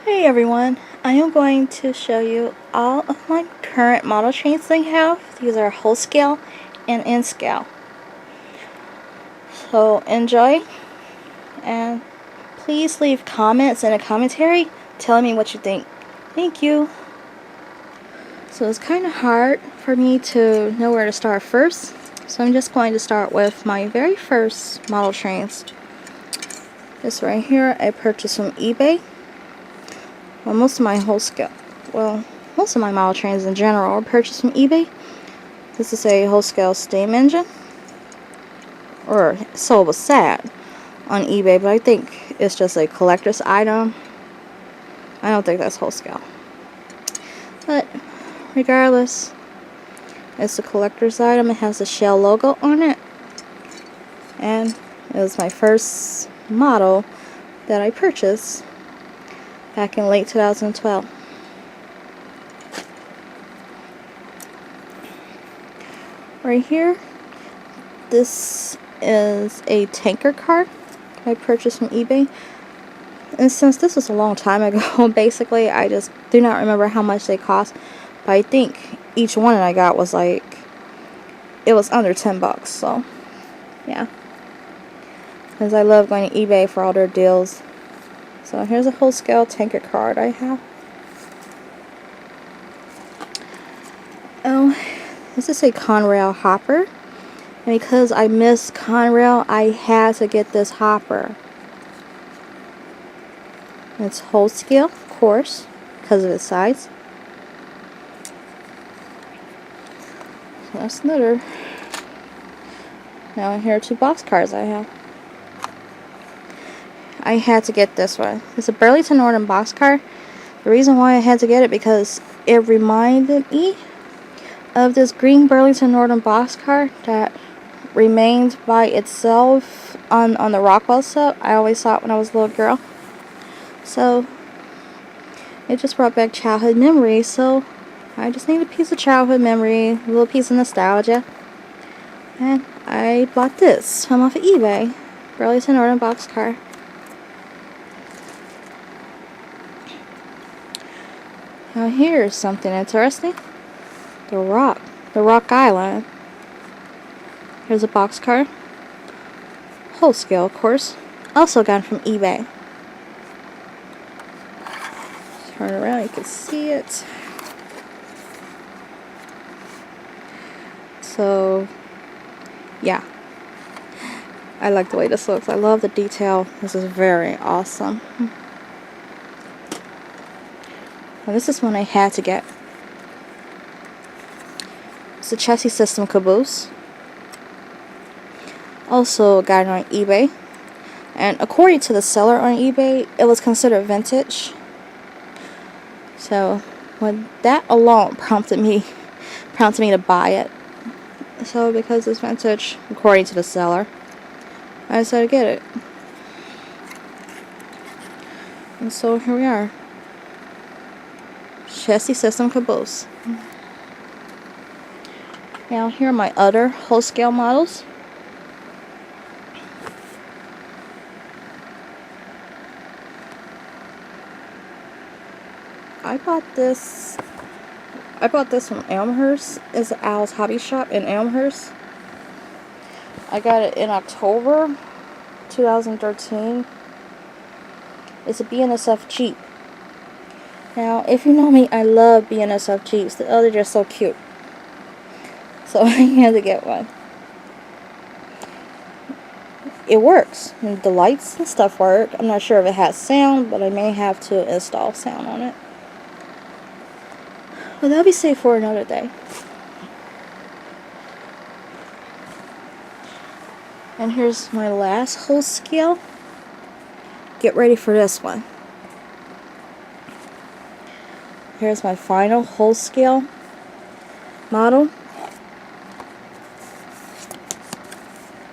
Hey everyone, I am going to show you all of my current model trains I have. These are whole scale and in scale. So enjoy, and please leave comments and a commentary telling me what you think. Thank you. So it's kind of hard for me to know where to start first, so I'm just going to start with my very first model trains. This right here I purchased from eBay. Well, most of my model trains in general are purchased from eBay. This is a whole scale steam engine, or so it was said on eBay, but I think it's just a collector's item. I don't think that's whole scale, but regardless, it's a collector's item. It has the Shell logo on it, and it was my first model that I purchased back in late 2012. Right here, this is a tanker car I purchased from eBay. And since this was a long time ago, basically, I just do not remember how much they cost. But I think each one that I got was like, it was under $10, so yeah. Because I love going to eBay for all their deals. So here's a whole scale tanker car I have. Oh, this is a Conrail hopper. And because I miss Conrail, I had to get this hopper. It's whole scale, of course, because of its size. So that's another. Now here are two boxcars I have. I had to get this one. It's a Burlington Northern boxcar. The reason why I had to get it because it reminded me of this green Burlington Northern boxcar that remained by itself on the Rockwell Sub. I always saw it when I was a little girl. So it just brought back childhood memories. So I just need a piece of childhood memory, a little piece of nostalgia. And I bought this from off of eBay. Burlington Northern boxcar. Now here's something interesting. The Rock Island. Here's a boxcar. Whole scale, of course. Also got it from eBay. Turn around, you can see it. So, yeah. I like the way this looks. I love the detail. This is very awesome. Now this is one I had to get. It's a chassis system caboose. Also got it on eBay. And according to the seller on eBay, it was considered vintage. So when that alone prompted me to buy it. So because it's vintage, according to the seller, I decided to get it. And so here we are. Chassis system caboose. Now here are my other whole scale models. I bought this from Elmhurst. It's Al's Hobby Shop in Elmhurst. I got it in October 2013. It's a BNSF Jeep. Now, if you know me, I love BNSF Jeeps. They're just so cute. So I had to get one. It works. And the lights and stuff work. I'm not sure if it has sound, but I may have to install sound on it. Well, that'll be safe for another day. And here's my last whole scale. Get ready for this one. Here's my final whole scale model.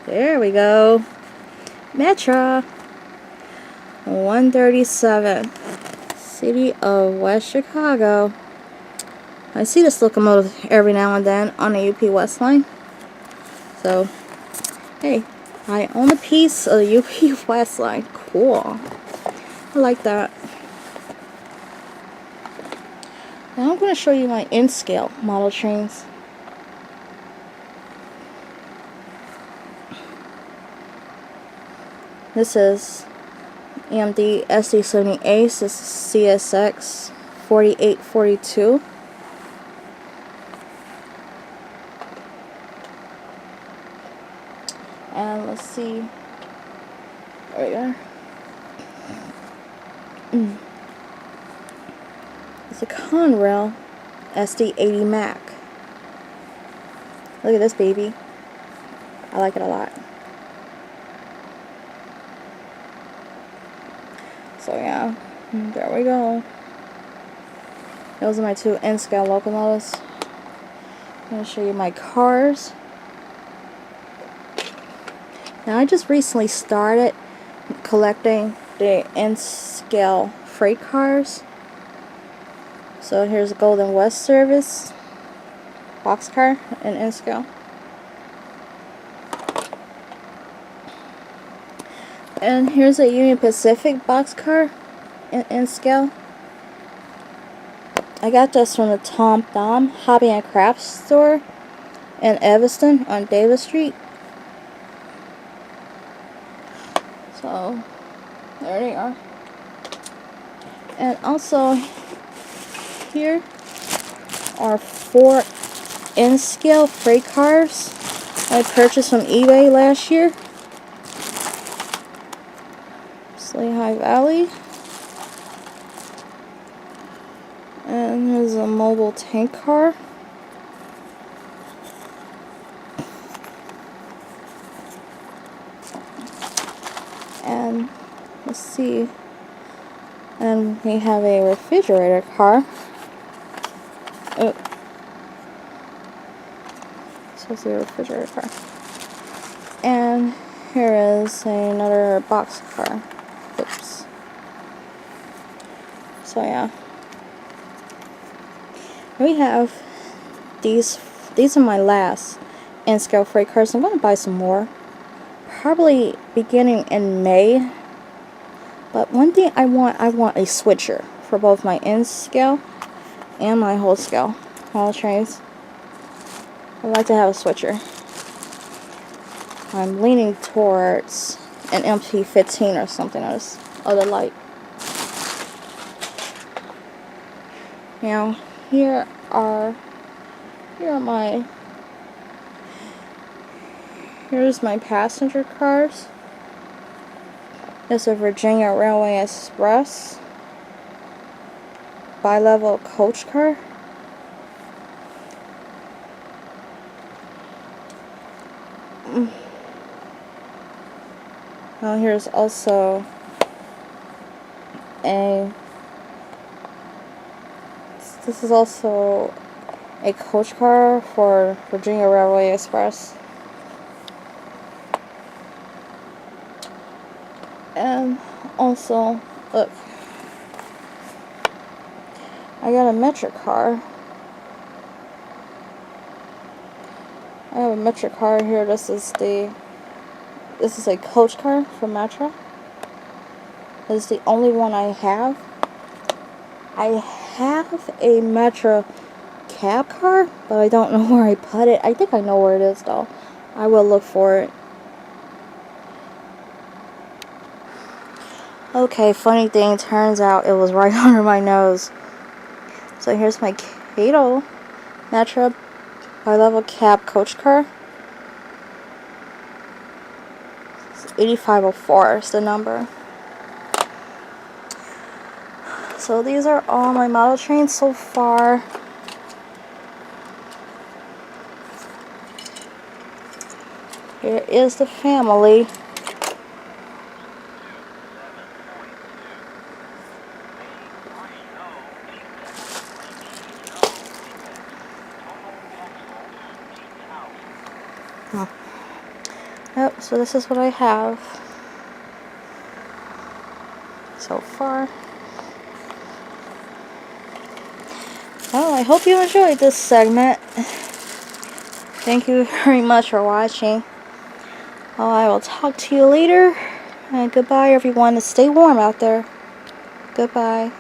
There we go. Metra 137, City of West Chicago. I see this locomotive every now and then on the UP West line. So, hey, I own a piece of the UP West line. Cool. I like that. Now I'm going to show you my N-scale model trains. This is AMD SD70 Ace. This is CSX 4842. And let's see. There we are. It's a Conrail SD80 Mac. Look at this baby. I like it a lot. So yeah, there we go. Those are my two N-scale locomotives. I'm going to show you my cars. Now I just recently started collecting the N-scale freight cars. So here's a Golden West Service boxcar in N-scale. And here's a Union Pacific boxcar in N-scale. I got this from the Tom Thumb Hobby and Craft store in Evanston on Davis Street. So there they are. And also here are 4 N-scale freight cars I purchased from eBay last year. Lehigh Valley, and here's a mobile tank car, and let's see, and we have a refrigerator car. Oh, supposed to be a refrigerator car, and here is another box car. Oops. So yeah, we have these are my last N-scale freight cars. I'm going to buy some more, probably beginning in May. But one thing I want a switcher for both my N-scale and my whole scale model trains. I'd like to have a switcher. I'm leaning towards an MP15 or something of this other light. Now here's my passenger cars. This is a Virginia Railway Express bi-level coach car. Now here's also this is also a coach car for Virginia Railway Express. And also, look, I got a Metra car. I have a Metra car here. This is a coach car from Metra. This is the only one I have. I have a Metra cab car, but I don't know where I put it. I think I know where it is though. I will look for it. Okay, funny thing, turns out it was right under my nose. So here's my Cato Metra bi-level cab coach car. 8504 is the number. So these are all my model trains so far. Here is the family. Yep, so this is what I have so far. Well, I hope you enjoyed this segment. Thank you very much for watching. Well, I will talk to you later. And goodbye, everyone. Stay warm out there. Goodbye.